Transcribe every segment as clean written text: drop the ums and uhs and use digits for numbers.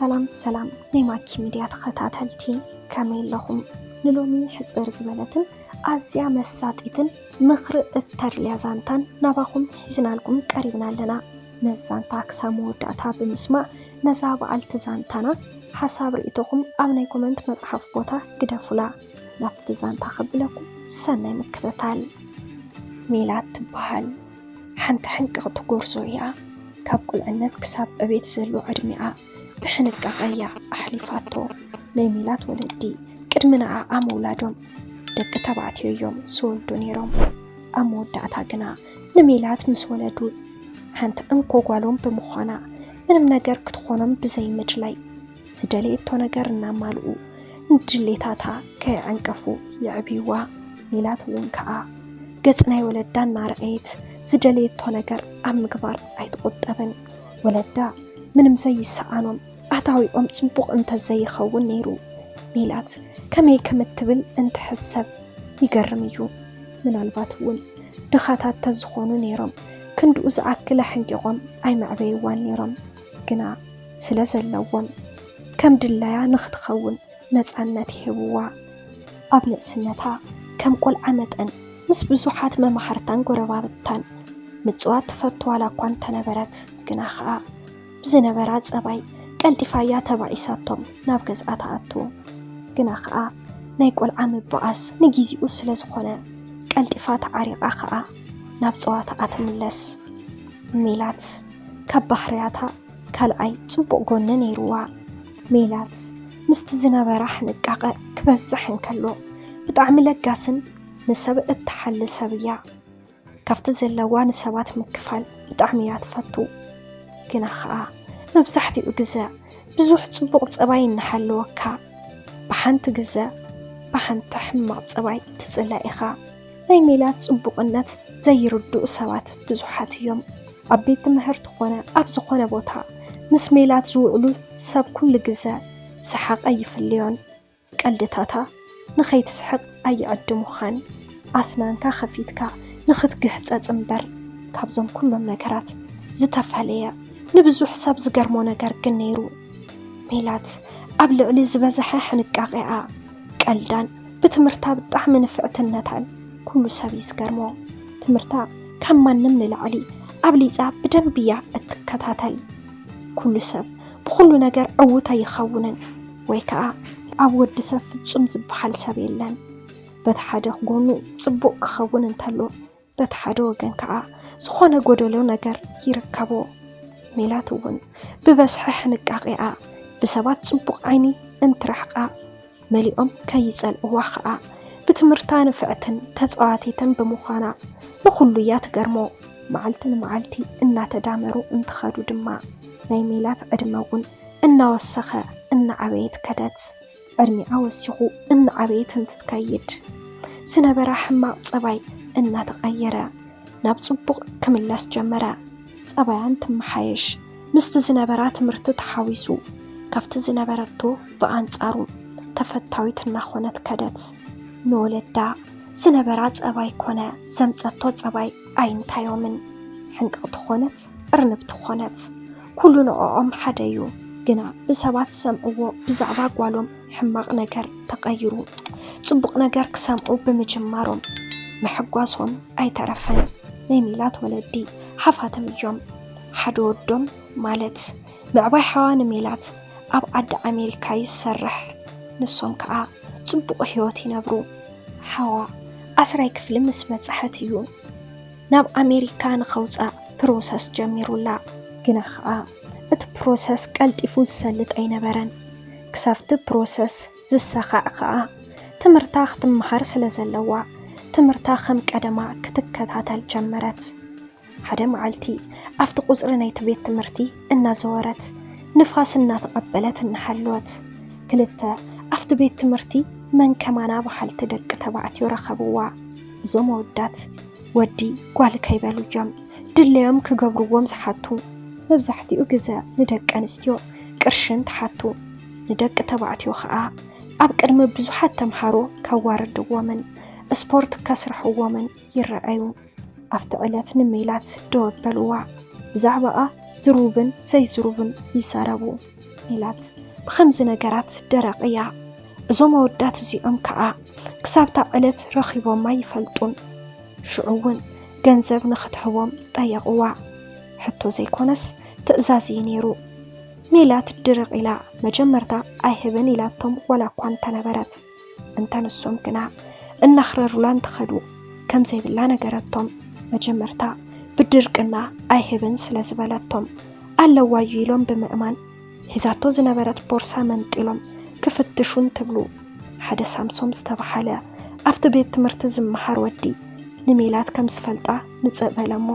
ሰላም ነይማኪ ሚድያ ተኸታተልቲ ከመይ ኣለኹም? ንሎሚ ሕፅር ዝበለትን ኣዝያ መሳጢትን ምኽሪ እተድልያ ዛንታን ናባኹም ሒዝናልኩም ቀሪብና ኣለና። ነዛንታ ክሳብ መወዳእታ ብምስማዕ ነዛ በዓልቲ ዛንታና ሓሳብ ርእቶኹም ኣብ ናይ ኮመንት መጽሓፍ ቦታ ግደፉላ። ናፍቲ ዛንታ ኸብለኩም ሰናይ ምክትታል። ሜላት ትበሃል ሓንቲ ሕንቅቕቲ ጎርዞ እያ። ካብ ቁልዕነት ክሳብ ዕቤት ዘሎ ዕድሚኣ ብሕንቃቐያ ኣሕሊፋቶ። ናይ ሜላት ወለዲ ቅድሚ ንዓ ኣመውላዶም ደቂ ተባዕትዮ እዮም ዝወልዱ ነይሮም። ኣብ መወዳእታ ግና ንሜላት ምስ ወለዱ ሓንቲ እንኮጓሎም ብምዃና ምንም ነገር ክትኾኖም ብዘይምድላይ ዝደለየቶ ነገር እናማልኡ ንድሌታታ ከይዕንቀፉ ይዕብይዋ። ሜላት እውን ከዓ ገጽ ናይ ወለዳ እናርአየት ዝደለየቶ ነገር ኣብ ምግባር ኣይትቆጠብን። ወለዳ ምንም ዘይሰኣኖም ኣታዊኦም ጽቡቕ እንተዘይኸውን ነይሩ ሜላት ከመይ ከምትብል እንትሕሰብ ይገርም እዩ። ምናልባት እውን ድኻታት ተዝኾኑ ነይሮም ክንድኡ ዝኣክለ ሕንቂቖም ኣይመዕበይዋን ነይሮም። ግና ስለ ዘለዎም ከም ድላያ ንኽትኸውን ነፃነት ይህብዋ። ኣብ ንእስነታ ከም ቆልዓ መጠን ምስ ብዙሓት መማሕርታን ጎረባብታን ምጽዋት ትፈትዋላ እኳ እንተነበረት ግና ከዓ ብዝነበራ ጸባይ ቀልጢፋያ ተባዒሳቶም ናብ ገዝኣ ተኣቱ። ግና ከዓ ናይ ቆልዓ ምበኣስ ንግዚኡ ስለ ዝኾነ ቀልጢፋ ተዓሪቓ ከዓ ናብ ጸዋታኣ ትምለስ። ሜላት ካብ ባህርያታ ካልኣይ ጽቡቕ ጎኒ ነይሩዋ። ሜላት ምስቲ ዝነበራ ሕንቃቐ ክበዝሕ እንከሎ ብጣዕሚ ለጋስን ንሰብ እትሓሊ ሰብ እያ። ካብቲ ዘለዋ ንሰባት ምክፋል ብጣዕሚ እያ ትፈቱ። ግና ከዓ መብዛሕትኡ ግዜ ብዙሕ ጽቡቕ ጸባይ እናሃለወካ ብሓንቲ ግዜ ብሓንቲ ሕማቕ ጸባይ ትጽላእ ኢኻ። ናይ ሜላት ጽቡቕነት ዘይርድኡ ሰባት ብዙሓት እዮም። ኣብ ቤት ትምህርቲ ኮነ ኣብ ዝኾነ ቦታ ምስ ሜላት ዝውዕሉ ሰብ ኩሉ ግዜ ሰሓቐ ይፍልዮን። ቀልድታታ ንኸይትስሕቕ ኣይዕድሙኻን። ኣስናንካ ኸፊትካ ንኽትግህፀፅ እምበር ካብዞም ኩሎም ነገራት ዝተፈለየ ንብዙሕ ሰብ ዝገርሞ ነገር ግን ነይሩ። ሜላት ኣብ ልዕሊ ዝበዝሐ ሕንቃቐኣ ቀልዳን ብትምህርታ ብጣዕሚ ንፍዕትነታን ኩሉ ሰብ ይዝገርሞ። ትምህርታ ካብ ማንም ንላዕሊ ኣብ ሊፃ ብደንብ እያ እትከታተል። ኩሉ ሰብ ብኩሉ ነገር ዕውታ ይኸውንን ወይ ከዓ ኣብ ወዲ ሰብ ፍጹም ዝበሃል ሰብ የለን። በቲ ሓደ ጎኑ ጽቡቕ ክኸውን እንተሎ በቲ ሓደ ወገን ከዓ ዝኾነ ጎደሎ ነገር ይርከቦ። ሜላት እውን ብበዝሒ ሕንቃቐኣ ብሰባት ጽቡቕ ዓይኒ እንትረሕቓ መሊኦም ከይጸልእዋ ከዓ ብትምህርታ ንፍዕትን ተጻዋቲትን ብምዃና ንኹሉ እያ ትገርሞ። መዓልቲ ንመዓልቲ እናተዳመሩ እንትኸዱ ድማ ናይ ሜላት ዕድመ እውን እናወሰኸ እናዓበየት ከደት። ዕድሚኣ ወሲኹ እናዓበየት እንትትከይድ ዝነበራ ሕማቕ ጸባይ እናተቐየረ ናብ ጽቡቕ ክምለስ ጀመረ። ጸባያን ትመሓየሽ ምስቲ ዝነበራ ትምህርቲ ተሓዊሱ ካብቲ ዝነበረቶ ብኣንጻሩ ተፈታዊት እናኾነት ከደት። ንወለዳ ዝነበራ ጸባይ ኮነ ዘምጸቶ ጸባይ ኣይንታዮምን። ሕንቅቕቲ ኾነት እርንብቲ ኾነት ኩሉ ንዕኦም ሓደ እዩ። ግና ብሰባት ሰምዕዎ ብዛዕባ ጓሎም ሕማቕ ነገር ተቐይሩ ጽቡቕ ነገር ክሰምዑ ብምጅማሮም መሕጓሶም ኣይተረፈን። ናይ ሜላት ወለዲ ሓፋትም እዮም። ሓደ ወዶም ማለት ምዕባይ ሓዋ ንሜላት ኣብ ዓዲ ኣሜሪካ ይሰርሕ። ንሶም ከዓ ጽቡቕ ህይወት ይነብሩ። ሓዋ 10ይ ክፍሊ ምስ በጽሐት እዩ ናብ ኣሜሪካ ንኸውፃእ ፕሮሰስ ጀሚሩላ። ግና ከዓ እቲ ፕሮሰስ ቀልጢፉ ዝሰልጥ ኣይነበረን። ክሳብቲ ፕሮሰስ ዝሰኻዕ ከዓ ትምህርታ ክትመሃር ስለ ዘለዋ ትምህርታ ከም ቀደማ ክትከታተል ጀመረት። ሓደ መዓልቲ ኣብቲ ቁፅሪ ናይቲ ቤት ትምህርቲ እናዘወረት ንፋስ እናተቐበለት እናሓለወት ክልተ ኣብቲ ቤት ትምህርቲ መንከማና በሃልቲ ደቂ ተባዕትዮ ረኸብዋ። እዞም ኣወዳት ወዲ ጓል ከይበሉ እዮም ድለዮም ክገብርዎም ዝሓቱ። መብዛሕትኡ ግዜ ንደቂ ኣንስትዮ ቅርሽን ተሓቱ። ንደቂ ተባዕትዮ ከዓ ኣብ ቅድሚ ብዙሓት ተምሃሮ ከዋርድዎምን ስፖርት ከስርሕዎምን ይረአዩ። ኣብቲ ዕለት ንሜላት ደወበልዋ። ብዛዕባኣ ዝሩብን ዘይዝሩብን ይዛረቡ። ሜላት ብኸምዚ ነገራት ደረቕያ እዞም ኣወዳት እዚኦም ከዓ ክሳብታ ዕለት ረኺቦማ ይፈልጡን ሽዑውን ገንዘብ ንኽትህቦም ጠየቕዋ ሕቶ ዘይኮነስ ትእዛዝ ነይሩ ሜላት ድርቕ ኢላ መጀመርታ ኣይህብን ኢላቶም ወላ እኳ እንተነበረት እንተንሶም ግና እናኽረሩላ እንትኸዱ ከም ዘይብላ ነገረቶም መጀመርታ ብድርቅና ኣይህብን ስለ ዝበለቶም ኣለዋዩ ኢሎም ብምእማን ሒዛቶ ዝነበረት ቦርሳ መንጢሎም ክፍትሹን ትብሉ ሓደ ሳምሶም ዝተባሃለ ኣብቲ ቤት ትምህርቲ ዝመሃር ወዲ ንሜላት ከም ዝፈልጣ ንጽበለሞ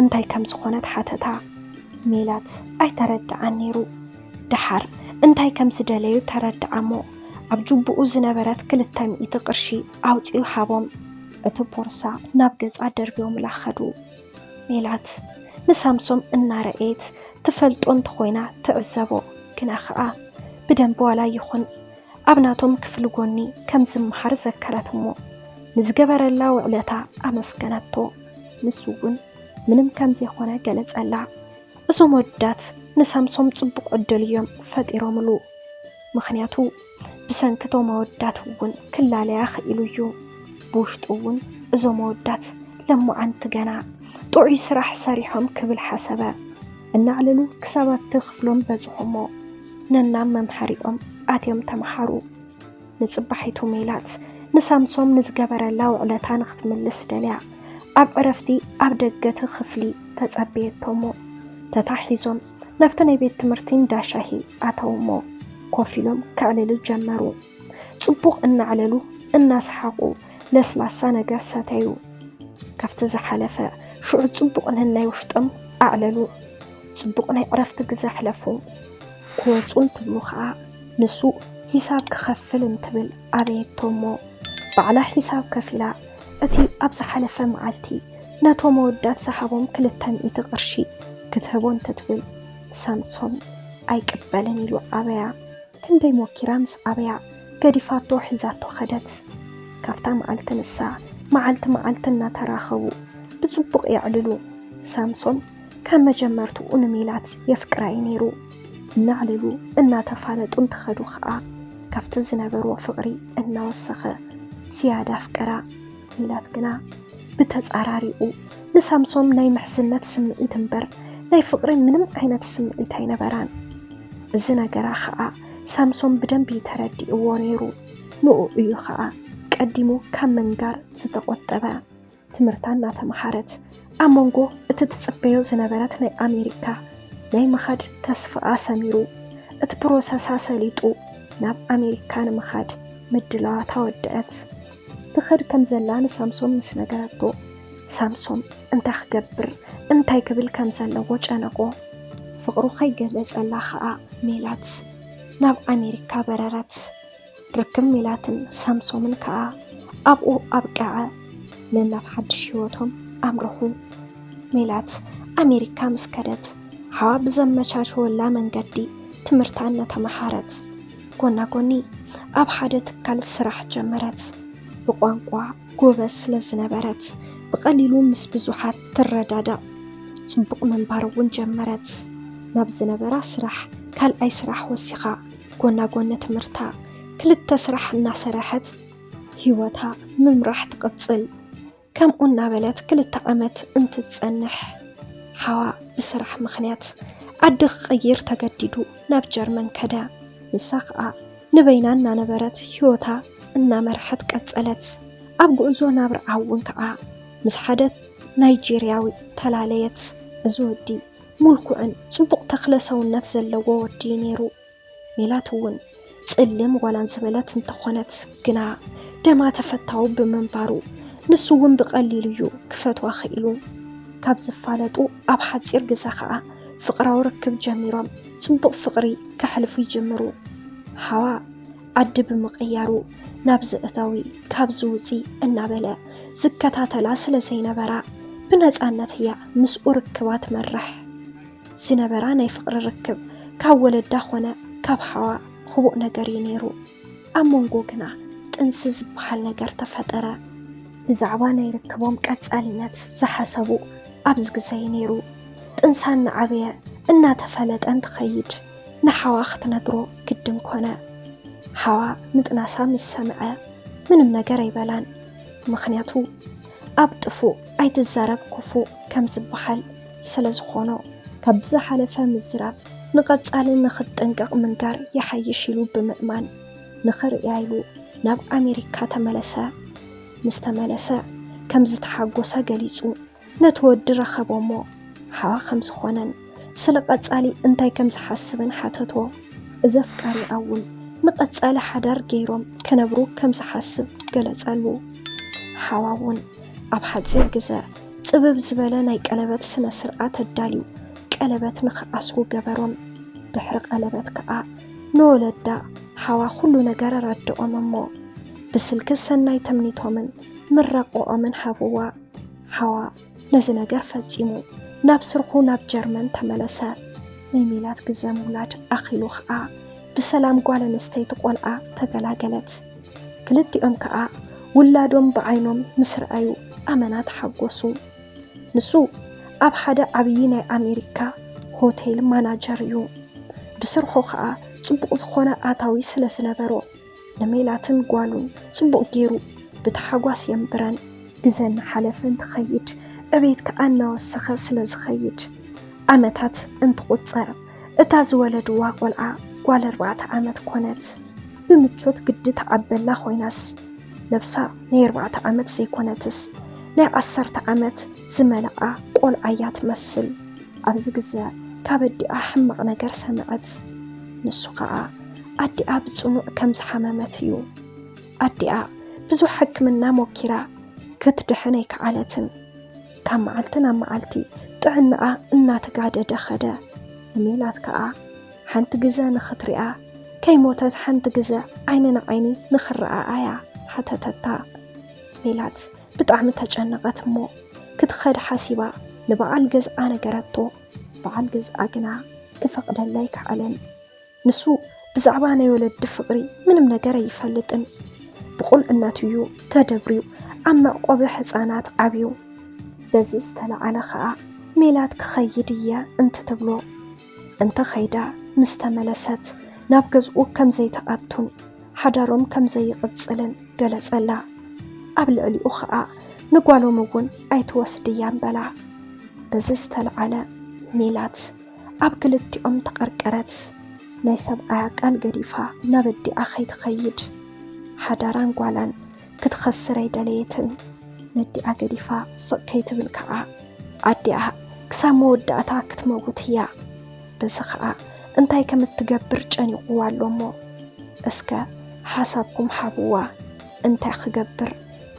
እንታይ ከም ዝኾነት ሓተታ ሜላት ኣይተረድኣን ነይሩ ድሓር እንታይ ከም ዝደለዩ ተረድኣሞ ኣብ ጅቡኡ ዝነበረት 200 ቅርሺ ኣውፂኡ ሃቦም እቲ ቦርሳ ናብ ገጻ ደርቢዮም ላኸዱ ሜላት ንሳምሶም እናረአት ትፈልጦ እንተኾይና ትዕዘቦ ግና ከዓ ብደንብ ዋላ ይኹን ኣብ ናቶም ክፍሊ ጎኒ ከም ዝመሃር ዘከረትሞ ንዝገበረላ ውዕለታ ኣመስገነቶ ንሱ እውን ምንም ከም ዘይኾነ ገለጸላ እዞም ወዳት ንሳምሶም ጽቡቕ ዕድል እዮም ፈጢሮምሉ ምኽንያቱ ብሰንክቶም ወዳት እውን ክላለያ ክኢሉ እዩ ብውሽጡ እውን እዞም ወዳት ለሞዓንቲ ገና ጥዑይ ስራሕ ሰሪሖም ክብል ሓሰበ እናዕለሉ ክሳባት ክፍሎም በጽሖሞ ነናም መምሐሪኦም ኣትዮም ተመሃሩ ንጽባሒቱ ሜላት ንሳምሶም ንዝገበረላ ውዕለታ ንኽትምልስ ደልያ ኣብ ዕረፍቲ ኣብ ደገቲ ክፍሊ ተጸበየቶሞ ተታሒዞም ናፍቲ ናይ ቤት ትምህርቲ እንዳሻሂ ኣተውሞ ኮፍ ኢሎም ክዕልሉ ጀመሩ ጽቡቕ እናዕለሉ እናስሓቁ ለስላሳ ነገር ሰተዩ ካብቲ ዝሓለፈ ሽዑ ጽቡቕ ንናይ ውሽጦም ኣዕለሉ ጽቡቕ ናይ ዕረፍቲ ግዜ ሕለፉ ክወፁን ትብሉ ከዓ ንሱ ሂሳብ ክኸፍል እንትብል ኣበየቶሞ ባዕላ ሂሳብ ከፊላ እቲ ኣብ ዝሓለፈ መዓልቲ ነቶም ወዳት ሰሓቦም 200 ቅርሺ ክትህቦ እንትትብል ሳምሶም ኣይቅበልን ኢሉ ኣበያ ክንደይ ሞኪራ ምስ ኣበያ ገዲፋቶ ሒዛቶ ኸደት ካፍታ መዓልቲ ንሳ መዓልቲ እናተራኸቡ ብጽቡቕ ያዕልሉ ሳምሶም ካብ መጀመርትኡ ንሜላት የፍቅራይ ነይሩ እናዕልሉ እናተፋለጡ እንትኸዱ ከዓ ካብቲ ዝነበሮ ፍቕሪ እናወሰኸ ሲያዳ ፍቅራ ሜላት ግና ብተጻራሪኡ ንሳምሶም ናይ ምሕዝነት ስምዒት እምበር ናይ ፍቕሪ ምንም ዓይነት ስምዒት ኣይነበራን እዚ ነገራ ከዓ ሳምሶም ብደንቢ ተረዲእዎ ነይሩ ንኡ እዩ ከዓ ቀዲሙ ካብ መንጋር ዝተቆጠበ ትምህርታ እናተመሃረት ኣብ መንጎ እቲ ትጽበዮ ዝነበረት ናይ ኣሜሪካ ናይ ምኻድ ተስፋኣ ሰሚሩ እቲ ፕሮሰሳ ሰሊጡ ናብ ኣሜሪካ ንምኻድ ምድላዋ ተወድአት ትኸድ ከም ዘላ ንሳምሶም ምስ ነገረቶ ሳምሶም እንታይ ክገብር እንታይ ክብል ከም ዘለዎ ጨነቆ ፍቕሩ ከይገለጸላ ከዓ ሜላት ናብ ኣሜሪካ በረረት ርክብ ሜላትን ሳምሶምን ከዓ ኣብኡ ኣብቃዐ ንናብ ሓድሽ ህይወቶም ኣምርሑ ሜላት ኣሜሪካ ምስ ከደት ሓዋ ብዘመቻችወላ መንገዲ ትምህርታ እናተመሃረት ጎና ጎኒ ኣብ ሓደ ትካል ስራሕ ጀመረት ብቋንቋ ጎበዝ ስለ ዝነበረት ብቐሊሉ ምስ ብዙሓት ትረዳዳእ ጽቡቕ መንባር እውን ጀመረት ናብ ዝነበራ ስራሕ ካልኣይ ስራሕ ወሲኻ ጎና ጎኒ ትምህርታ ክልተ ስራሕ እናሰርሐት ህይወታ ምምራሕ ትቅጽል ከምኡ እናበለት 2 ዓመት እንትትጸንሕ ሓዋ ብስራሕ ምኽንያት ዓዲ ክቕይር ተገዲዱ ናብ ጀርመን ከዳ ንሳ ከዓ ንበይና እናነበረት ህይወታ እናመርሐት ቀጸለት ኣብ ጉዕዞ ናብ ርዓውን ከዓ ምስ ሓደ ናይጄሪያዊ ተላለየት እዚ ወዲ ሙልኩዕን ጽቡቕ ተኽለ ሰውነት ዘለዎ ወዲ ነይሩ ሜላት እውን ጽልም ወላን ዝበለት እንተኾነት ግና ደማ ተፈታው ብምንባሩ ንሱ እውን ብቐሊሉ እዩ ክፈትዋ ኽኢሉ ካብ ዝፋለጡ ኣብ ሓፂር ግዜ ከዓ ፍቕራዊ ርክብ ጀሚሮም ጽቡቕ ፍቕሪ ክሕልፉ ይጀምሩ ሓዋ ዓዲ ብምቕያሩ ናብ ዝእታዊ ካብ ዝውፂ እናበለ ዝከታተላ ስለ ዘይነበራ ብነፃነት እያ ምስኡ ርክባ ትመርሕ ዝነበራ ናይ ፍቕሪ ርክብ ካብ ወለዳ ኾነ ካብ ሓዋ ህቡእ ነገር እዩ ነይሩ ኣብ መንጎ ግና ጥንሲ ዝበሃል ነገር ተፈጠረ ብዛዕባ ናይ ርክቦም ቀጻልነት ዝሓሰቡ ኣብዚ ግዜ ነይሩ ጥንሳ እናዓበየ እናተፈለጠን ትኸይድ نحوا ختنقرو قدم كونه حوا متناسا مسمعه ምንም ነገር አይበላን ምክንያቱ አብጥፉ አይትዛረብ ኩፉ ከም ዝበሃል ስለዝኾነ ከብዝ ሓለፈ ምዝራብ ንቀጻልን ንኽጠንቀቕ ምንጋር ይሓይሽ ኢሉ ብምእማን ንኽርያይሉ ናብ ኣሜሪካ ተመለሰ ምስተመለሰ ከም ዝተሓጎሰ ገሊጹ ነትወዲ ረኸቦሞ ሓዋ ከም ዝኾነን ስለ ቀጻሊ እንታይ ከም ዝሓስብን ሓተቶ እዘፍቃሪ ኣውን ንቀጻሊ ሓዳር ገይሮም ከነብሩ ከም ዝሓስብ ገለጸሉ ሓዋውን ኣብ ሓጺር ግዜ ጽብብ ዝበለ ናይ ቀለበት ስነ ስርዓት ኣዳልዩ ቀለበት ንኽኣስሩ ገበሮም ድሕሪ ቀለበት ከዓ ንወለዳ ሓዋ ኩሉ ነገር ረድኦም እሞ ብስልኪ ሰናይ ተምኒቶምን ምረቆኦምን ሃብዋ ሓዋ ነዚ ነገር ፈጺሙ ናብ ስርሑ ናብ ጀርመን ተመለሰ ናይ ሚላት ግዜ ምውላድ ኣኺሉ ከዓ بسلام قال نستيت قلعة تجلاجلت كلتي كأ ولادهم بعينهم مصر أيو أمانات حقوسو نسو أب حدا عبينا أمريكا هوتيل ماناجريو بسرحو خا صبق زخونه أتاوي سلسلة برو نميلاتن قالون صبق جيرو بتحقواس ينبرن جزن حلفن تخيج أبيت كأنه وسخة سلزخيج أمتات انت قصر اتازولد واقلعة قال 4 ዓመት ኮነት ብምቾት ግድ ተዓበላ ኮይናስ ነፍሳ ናይ 4 ዓመት ዘይኮነትስ ናይ 10 ዓመት ዝመልኣ ቆልዓያ ትመስል ኣብዚ ግዜ ካብዲኣ ሕማቕ ነገር ሰምዐት ንሱ ከዓ ኣዲኣ ብጽኑዕ ከም ዝሓመመት እዩ ኣዲኣ ብዙሕ ሕክምና ሞኪራ ክትድሕን ኣይከኣለትን ካብ መዓልቲ ናብ መዓልቲ ጥዕናኣ እናተጋደደ ኸደ ሜላት ከዓ ሓንቲ ግዜ ንኽትሪኣ ከይሞተት ሓንቲ ግዜ ዓይንና ዓይኒ ንኽረኣያ ሓተተታ ሜላት ብጣዕሚ ተጨነቐት እሞ ክትኸድ ሓሲባ ንበዓል ገዝኣ ነገረቶ በዓል ገዝኣ ግና ክፈቕደላ ኣይከኣለን ንሱ ብዛዕባ ናይ ወለዲ ፍቕሪ ምንም ነገር ኣይፈልጥን ብቁልዕነቱ እዩ ተደብርዩ ኣብ መዕቆቢ ህፃናት ዓብዩ በዚ ዝተለዓለ ከዓ ሜላት ክኸይድ እያ እንትትብሎ እንተ ኸይዳ مستملست ናብ ገዝኡ ከም ዘይተኣቱን ሓዳሮም ከም ዘይቕጽልን ገለጸላ ኣብ ልዕሊኡ ከዓ ንጓሎም እውን ኣይትወስድያን በላ በዚ ዝተለዓለ ሜላት ኣብ ክልቲኦም ተቐርቀረት ናይ ሰብኣያ ቃል ገዲፋ ናብ ኣዲኣ ከይትኸይድ ሓዳራን ጓላን ክትኸስር ኣይደለየትን ነዲኣ ገዲፋ ስቕ ከይትብል ከዓ ኣዲኣ ክሳብ መወዳእታ ክትመውት እያ በዚ ከዓ እንታይ ከም እትገብር ጨኒቁዋ ኣሎሞ እስከ ሓሳብኩም ሓብዋ እንታይ ክገብር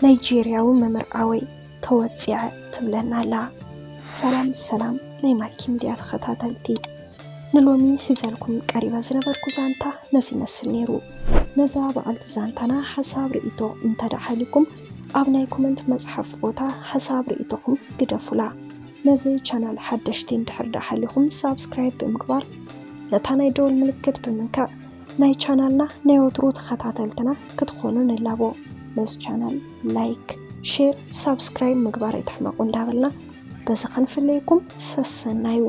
ናይጄሪያዊ መምርዓወይ ተወፂዐ ትብለናላ ሰላም ናይ ማኪ ሚድያ ተኸታተልቲ ንሎሚ ሒዘልኩም ቀሪበ ዝነበርኩ ዛንታ ነዚ ይመስል ነይሩ ነዛ በዓልቲ ዛንታና ሓሳብ ርእቶ እንተደሓሊኩም ኣብ ናይ ኮመንት መጽሐፍ ቦታ ሓሳብ ርእቶኩም ግደፉላ ነዚ ቻናል ሓደሽቲ እንድሕር ደሓሊኩም ሳብስክራይብ ብምግባር ነታ ናይ ደወል ምልክት ብምንካእ ናይ ቻናልና ናይ ወትሩ ተኸታተልትና ክትኾኑ ንላቦ ነዚ ቻናል ላይክ ሼር ሳብስክራይብ ምግባር ኣይትሕመቁ እንዳበልና በዚ ክንፍለየኩም ሰሰናዩ